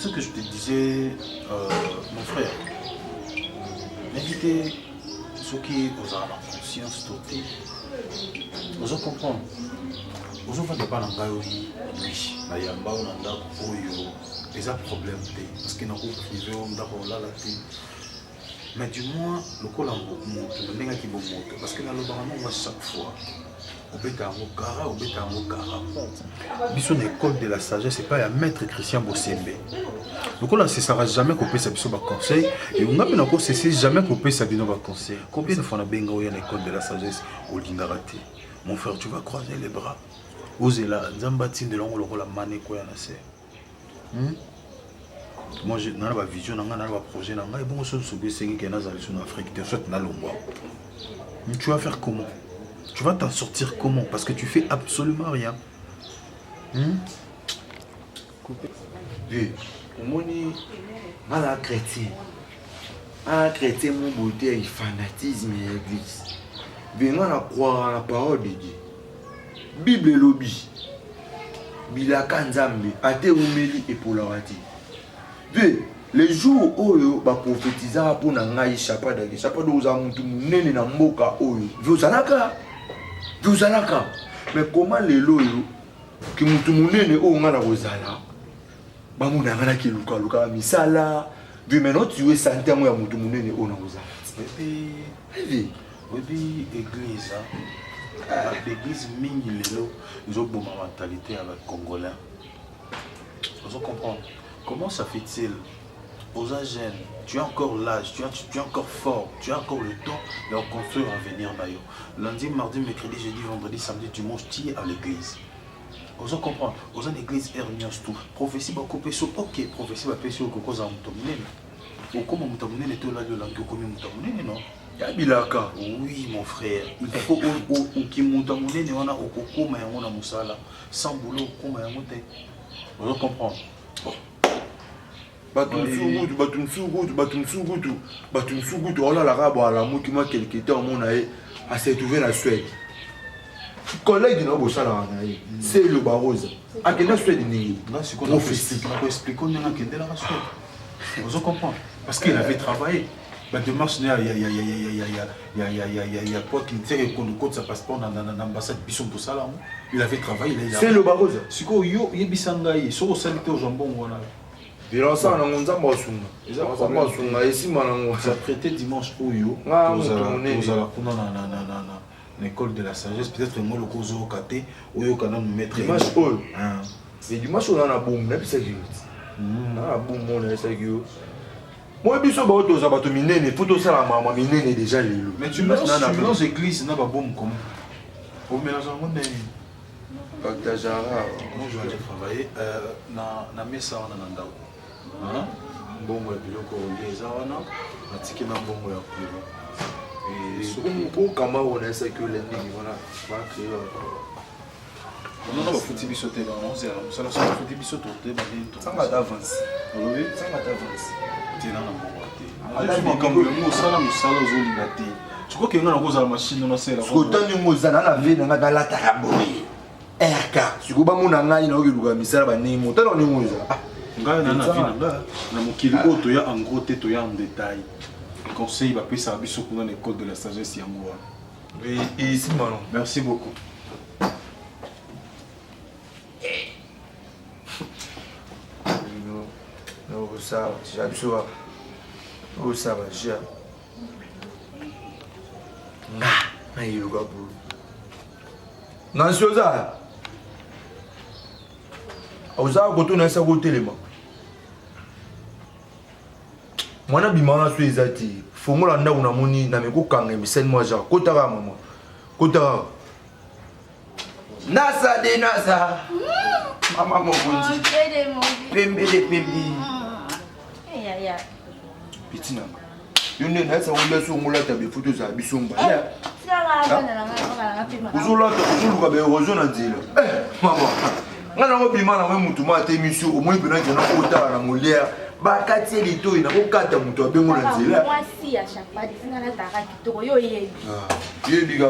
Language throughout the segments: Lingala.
ce que je te disais, mon frère, inviter ceux qui ont la conscience totale, vous comprendre. Vous avez pas oui, na yamba on a oyo, les problèmes parce que nous privé on a là mais du moins le col en moto, qui bon moto parce que dans le barrement moi chaque fois au bêta en gara. Biso l'école de la sagesse c'est pas un maître Christian Bossembe. Donc on ne cessera jamais couper sa biso conseil et on n'a pas cessé jamais couper sa bino conseil. Combien de fois on a bien gagné l'école de la sagesse au Lingarati. Mon frère, tu vas croiser les bras. Ozela, Zambatin de l'ongle la mané quoi na c'est. Moi j'ai na ba vision na ba projet na ngai bon so sobe sengi ke na zali sur Afrique, te souhaite na lomba. Tu vas faire comment? Tu vas t'en sortir comment? Parce que tu fais absolument rien. Oui, au moni mal chrétien. Un chrétien mon beauté et fanatisme et église. Venons à croire à la parole de Dieu. Bible et lobby. Bilaka Nzambe, ate umeli et pour la rati. Les jours où ba prophétisa pour na ngai chapa do za muntu munene na mboka oyo. Vous alaka. Mais comment les loyo ki muntu munene o ngana kozala? Ba muna ngana ki luka misala. Maintenant tu es santé mo ya muntu munene o na kozala. Oui, église, l'église mingi lelo, ils ont une mentalité avec Congolais. Vous comprenez? Comment ça fait-il? Aux jeunes, tu as encore l'âge, tu es encore fort, tu as encore le temps de construire un avenir. Lundi, mardi, mercredi, jeudi, vendredi, samedi, dimanche, tu es à l'église. Vous comprenez? Aux églises hernios tout. Prophétie va couper sur ok, prophétie va payer sur le cause à Moutamouné. Ou comment Moutamouné était là de langue comme Moutamouné, non? Yabilaka. Oui, mon frère. Il faut qu'il monte à mon nez, on a au coco, mais on a moussala. Sans boulot, comment on a monté. Vous comprenez? Batum Sugutu, on a la rabe à la mouki, moi, quelque temps, mon aïe, à s'est ouvert la Suède. Collègue de nos Bossala, c'est le Barose. À quelle Suède n'est pas? C'est qu'on a expliqué qu'on a quitté la Suède. Vous comprenez? Parce qu'il avait travaillé. La démarche, il y a quoi qui tient compte sa passeport dans l'ambassade Bisson pour ça là. Il avait travaillé. C'est le Barose. C'est quoi? Il y a Bissangaï. Sur au salité au jambon. Il a ça dans mon zambasung. Ça prêtait dimanche au yo. Vous allez l'école de la sagesse. Peut-être que moi le cause au KT. Au yo quand même mettre. Dimanche au. Mais dimanche on a boum. N'est pas ça qui. Ah boum on a ça qui. Moi, je suis un peu minene, faut ça la maman minene déjà les loups. Mais tu mélanges l'église, n'a pas bon comment? Au mélange en monde. Pactajara. Moi, je vais travailler na mesa wana na ndako. Bongo ya biloko les awana, na tiki na bongo ya kulo. Et pour comment on a ça que les nègres voilà, va créer. On a foutu bisoté dans 11 heures. Ça a foutu bisoté dans 20 ça va d'avance. Oui, ça va d'avance. Tu crois qu'il y a une machine dans la salle? Je crois que tu as une RK. Si vous avez une machine, conseil va payer ça dans l'école de la sagesse. Merci beaucoup. Ça va, j'ai. Mwana bimana so ezati fongola nda una moni na meko kanga misel moi ja kotara mama kotara nasa de nasa mama mokonzi pembe de pembe ya pitina yone na sa wula so ngula tabe photo za bisomba ya uzola uzuluka be rozo na nzela mama ngana ngo bimana we mutu mate misio omoi bina jona kotara na molia bakati elito ina kokata mutu abengo na nzela mwasi ya chapadi singa na taka kitoko yo yebi yebi ga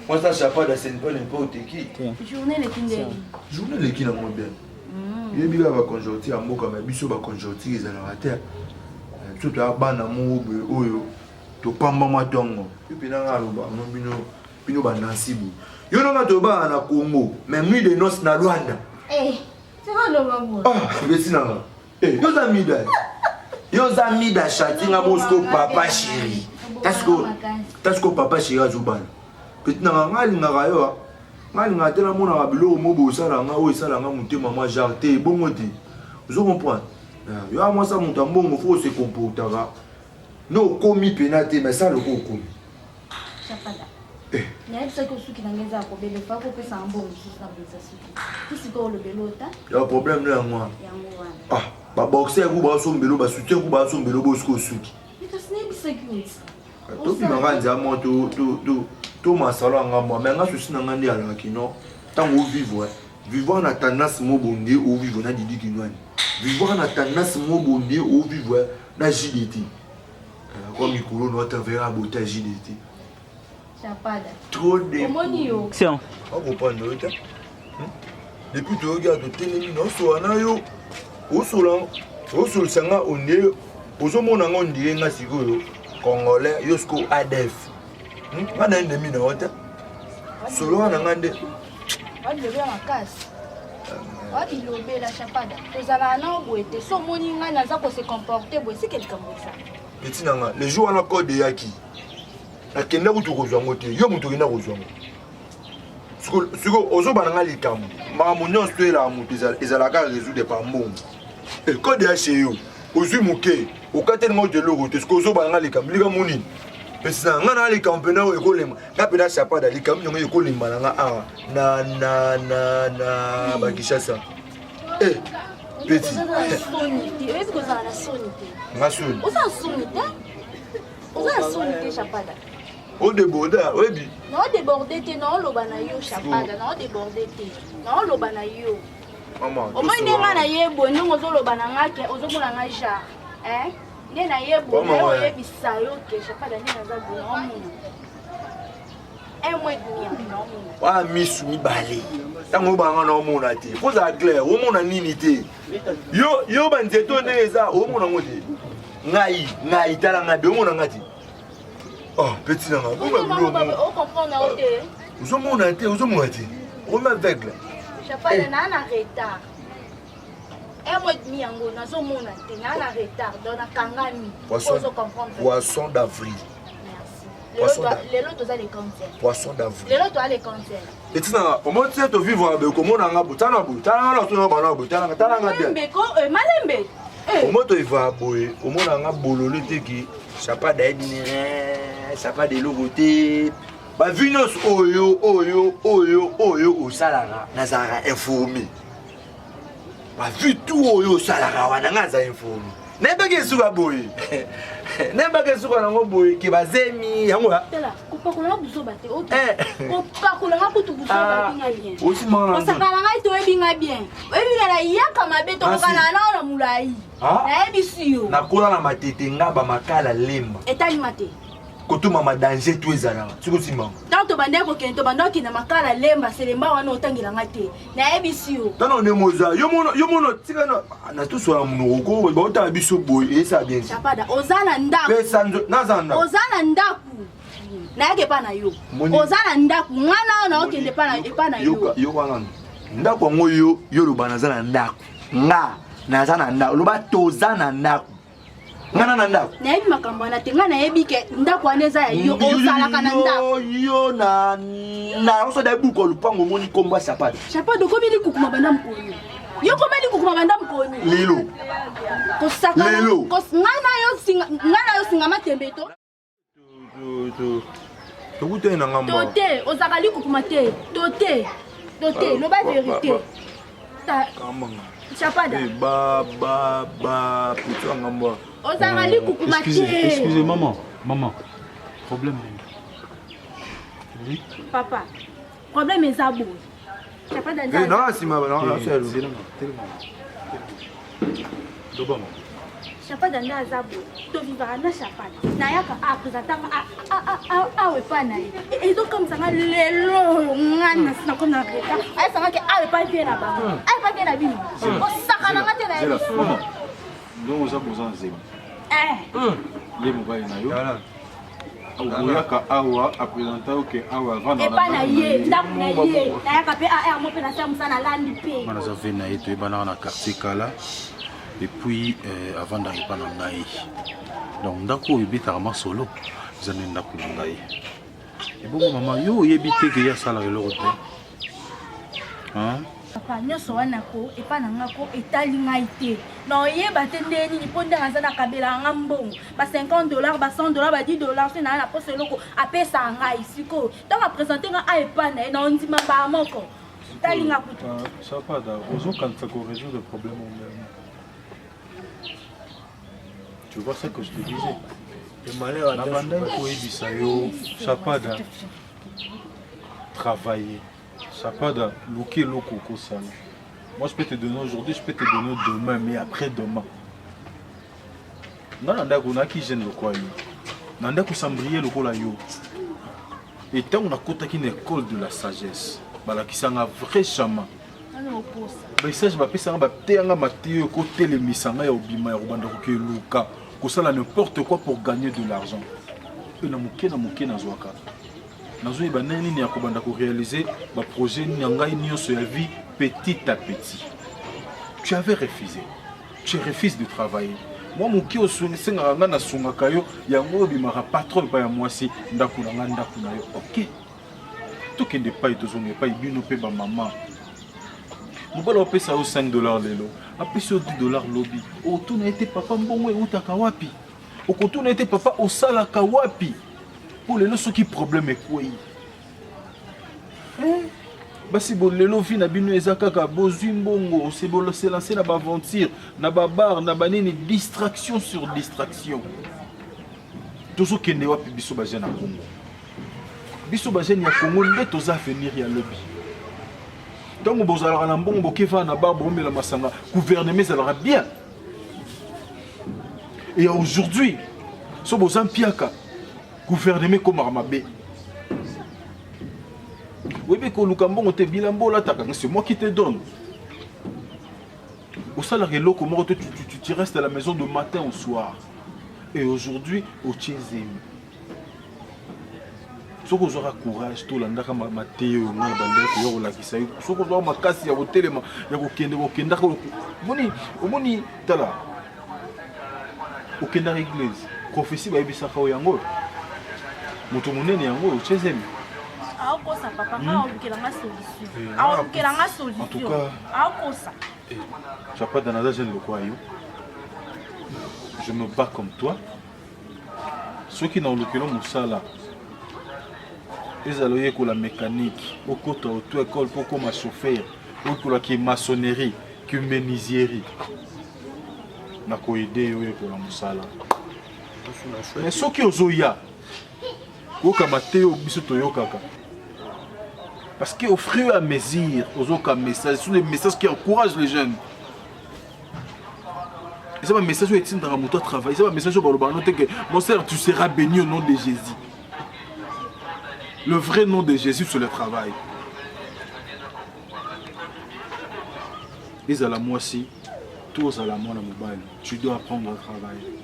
moi ça chapadi c'est pas n'importe qui journée le kinde journée le qui na mo bien Il y a des conjonctures à moi comme biso ba conjoncture ils à la terre. Tout à bana mo oyo to pamba matongo. Et puis na ngaloba no bino ba nasibu. Yo no to ba na Congo, mais nuit de noces na Luanda. C'est quoi le maman? Besi na nga. Yo zamida chati nga Moscow papa chéri. Tasko papa chéri azubana. Petit na ngali nga yo. Ngali nga tela mona ka bilo mo bo sala nga o sala nga mutema ma jarté bongo te. Vous comprenez? Yo a moi ça mon tambongo faut se comporter. No komi penate mais ça le ko komi. Chapada. Il ça que ceux qui n'ont pas de problème, pas que ça en bon ça tout ce que le belota. Il y a problème là moi. Ba boxer ku ba so mbelo ba soutien ku ba so mbelo bo sko suki. Mais ça n'est pas sécurité. To bi nga nza mo to masalo nga mo mais nga souci na nga ndi ala kino tango vivre. Vivre na tendance mo bondé ou vivre na didi kinwani. Vivre na tendance mo bondé ou vivre na JDT. Comme Mikolo notre verra beauté JDT. Chapada. Trop de. Tiens. On comprend le temps. Depuis tu regardes le télémi non so na yo. Au sol sanga onde ozomona ngo ndiye nga sikoyo congolais yosko ADF. Ngana ndemi na wata. Solo wana ngande. Wadi le bien en casse. Wadi lobé la chapada. Ozala na boete so moni nga naza ko se comporter boe c'est quelqu'un comme ça. Petit nanga les jours na code yaki. Na kenda kutu kozwa ngote yo mutu kenda kozwa ngo. Siko ozobana nga likamu. Ma munyon stela mutu ezalaka résoudre par mbongo. Le code est chez vous. Aujourd'hui, Mouké, au quartier de l'euro, tu sais que vous avez les campagnes, les campagnes. Mais si vous avez les campagnes, vous avez les campagnes, vous avez les campagnes, vous avez les campagnes, na, bakishasa. Eh, petit. Est-ce que vous avez la sonité? La sonité. Vous avez la sonité? Vous avez la sonité, chapada. Au débordé, oui, bi. Non, débordé, non, l'obanayo, chapada, non, débordé, non, l'obanayo. Au moins, il y a un yebo, nous avons le banangake, nous avons un chat. Hein? Il y a un yebo, nous avons un bisayo, que je ne sais pas d'ailleurs, un mois et demi. Ah, Miss Mibali. Tant que vous avez un monde à dire, vous êtes clair, vous avez une unité. Yo, ben, c'est tout ça, vous avez un dit. Naï, t'as un peu, vous avez dit. Oh, petit, vous avez un dit, vous avez un Chapada na retard. Un mois et demi yango nazo mona te na retard donc na kangami. Poisson d'avril. Merci. Les lots tous les concerts. Poisson d'avril. Les lots tous les concerts. Et tu sais au moins tu es vivre avec comment on a butana butana to na bana butana tana bien. Mbeko malembe. Au moins tu vas boy, au moins on a bololo te ki chapada edinere, chapada de logoté. Ba vinos oyo au salara nazara informé. Ba vu tout oyo salara wana ngaza informé. Neba ke suka boy. Neba ke suka na boy ke bazemi yango ya. Tela, kopakula buso bate. OK. Kopakula ngabutu buso bate nga bien. Aussi manga. Osakala ngai to ebinga bien. Ebinga na yaka mabeto ko kana na mulai. Na ebisiyo. Na kola na matete ngaba makala lemba. Etali mate. Koto mama danger tout ezala. Siko simba. Tanto bandeko kento bandoki na makala lemba selemba wana otangila ngate. Na ebisiyo. Tano ne moza. Yo mono tika na to so munoko ba ota biso boy esa bien. Chapada ozana ndaku. Pesa nazanda. Ozana ndaku. Na yake pa na yo. Ozana ndaku ngana na okende pa na yo. Yo wana. Ndaku ngo yo lubana zana ndaku. Nga nazana ndaku. Luba tozana ndaku. Ngana na ndaku. Na yebi makambo na tenga na yebi ke ndaku aneza ya yo ozalaka na ndaku. Yo na oso da buko lupango moni komba chapada. Chapada ko bili kukuma banda mkonyo. Yo ko bili kukuma banda mkonyo. Lelo. Ko saka. Lelo. Ko ngana yo singa matembe to. To kuté na ngamba. Toté ozakali kukuma te. Toté loba vérité. Ta Kamanga. Chapada. Putain ngamba. Excusez maman. Problème. Oui. Papa. Problème est à bout. Chapada. Non, si ma non, c'est D'abord, Chapada nda azabo to vivra na chapada na yaka a présenter a wepa na et donc comme ça lelo ngana sina comme na reta ay sanga ke a wepa bien na ba ay pas bien na bino o sakana ngate na Zela maman donc oza besoin zemi le mobali na yo okoyaka awa apresenta oke awa avant epa na ye ndako na ye na yaka pe a mo pe na sa musana landi pe mana za ve na ye toyebana na quartier kala et puis avant d'arriver na ngai donc ndako oyo ebetaka masolo eza nde ndako na ngai ebongo mama yo oyebi te ke ya sala eloko te papa nyonso wana ko epa na nga ko etali ngai te na oyeba te nde nini mpo ndenge aza na kabela nga mbongo ba $50 ba $100 ba $10 so na poso eloko apesa ngai sikoyo ntango apresente nga a epa na ye na ondima mbaa moko etali nga kutu Chapada ozokanisa korésoudre problème omeme. Tu vois ce que je te disais. La bande koyebisa yo Chapada travailler. Chapada luki loko kosala. Moi je peux te donner aujourd'hui, je peux te donner demain, mais après demain. Nanda kuna ki jeune lokwa yo. Nanda ko sambrier lokola yo. Et tant on a contacté une école de la sagesse. Balakisanga vrai chaman. Message bapesanga bateanga matio côté les misanga ya obima ya robanda ko luka. Kosala n'importe quoi pour gagner de l'argent. Et na muke na zwaka. Nazo ba nani ni akobanda ko réaliser ba projet nyanga nyonso ya vie petit à petit. Tu avais refusé. Tu refuses de travailler. Moi muke osunga nga na sunga kayo yango obimaka patron pa ya mwasi ndaku na nga ndaku na yo. OK. Tout qui n'est pas et pas ibino pe ba maman. Mobala opesa au $5 lelo. Apesa au $10 lobby. O tout na été papa mbongo utaka wapi. O koto na été papa au sala ka wapi. Pour lelo ce qui problème est quoi. Basi bo lelo vi na bino ezaka ka bozwi mbongo, c'est bo se lancer na ba aventure, na ba bar, na ba nini distraction sur distraction. Tozo kende wapi biso ba jeune na Congo. Biso ba jeune ya Congo nde toza venir ya lobby. Donc bozalaka na mbongo bokeva na bar bomela masanga, gouvernement ezalaka bien. Et aujourd'hui, so bozan piaka gouvernement comme Armabe. Oui, mais quand Lukambon te bilambo là, c'est moi qui te donne. Au salaire et l'eau, comment tu restes à la maison de matin au soir. Et aujourd'hui, au Tchézim. Si vous aurez courage, tout le monde va mater au monde, il y a qui ça. Si vous aurez ma casse, il y a au téléma, il y a au kende, au kenda, au moni, tala. Au kenda église, prophétie va y avoir ça au yango. Motomone ni yango au Tchézim. En tout cas, Chapada Nada, je me bats comme toi. Ceux qui n'ont le Moussala, ils allaient pour la mécanique, au côté auto-école pour comme chauffeur, ou pour la maçonnerie, qui menuiserie. Na ko aider pour la Moussala. Mais ceux qui ont Zoya, ou comme Théo Bissotoyo Kaka. Parce qu'au fur et à mesure, ce sont des messages qui encouragent les jeunes. C'est un message où est-il dans la moto à travailler. C'est un message où mon frère, tu seras béni au nom de Jésus. Le vrai nom de Jésus, c'est le travail. Ils à la moitié, tous à la moitié mobile. Tu dois apprendre à travailler.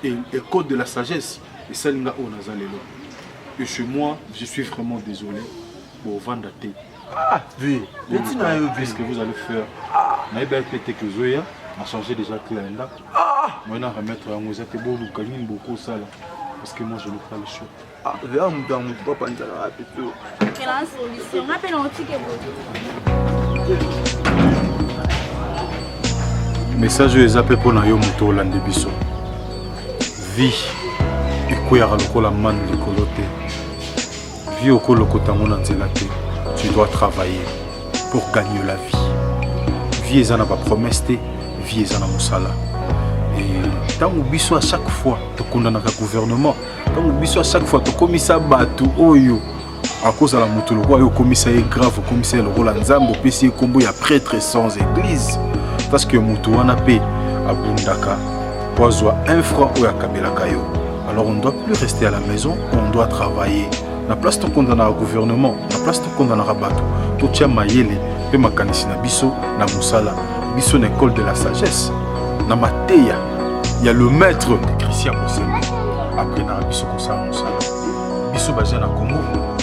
Et le code de la sagesse, et ça, et chez moi, je suis vraiment désolé. Pour vendre la thé. Ah, oui. Qu'est-ce que vous allez faire? Je vais peut-être que Zoya a changé déjà de là. Moi, je vais remettre un mousse à beau beaucoup ça là. Parce que moi, je n'ai pas le choix. Ah, là, on ne peut pas penser à la plutôt. Quelle solution? On appelle un ticket. Message est appelé pour Nayo Moto Hollande Bisso. Vie. Et quoi, il y a la manne de coloté. Vie au tu dois travailler pour gagner la vie. Vie est en promesse, vie est en musala. Et tant que biso à chaque fois tu condamnes le gouvernement, tant que biso à chaque fois tu commis à battre oyo à cause de la moto le roi commissaire est grave commissaire le rôle nzambo pesi kombo ya prêtre sans église parce que moto wana pe abundaka poazwa 1 franc ou akabelaka yo. Alors on ne doit plus rester à la maison, on doit travailler. Na place to condamna au gouvernement, na place to condamna rabato, to tia mayele pe makanisi na biso na musala, biso na école de la sagesse. Na mateya, il y a le maître de Christian Bosembo. Après na biso ko sa musala. Biso baje na Congo.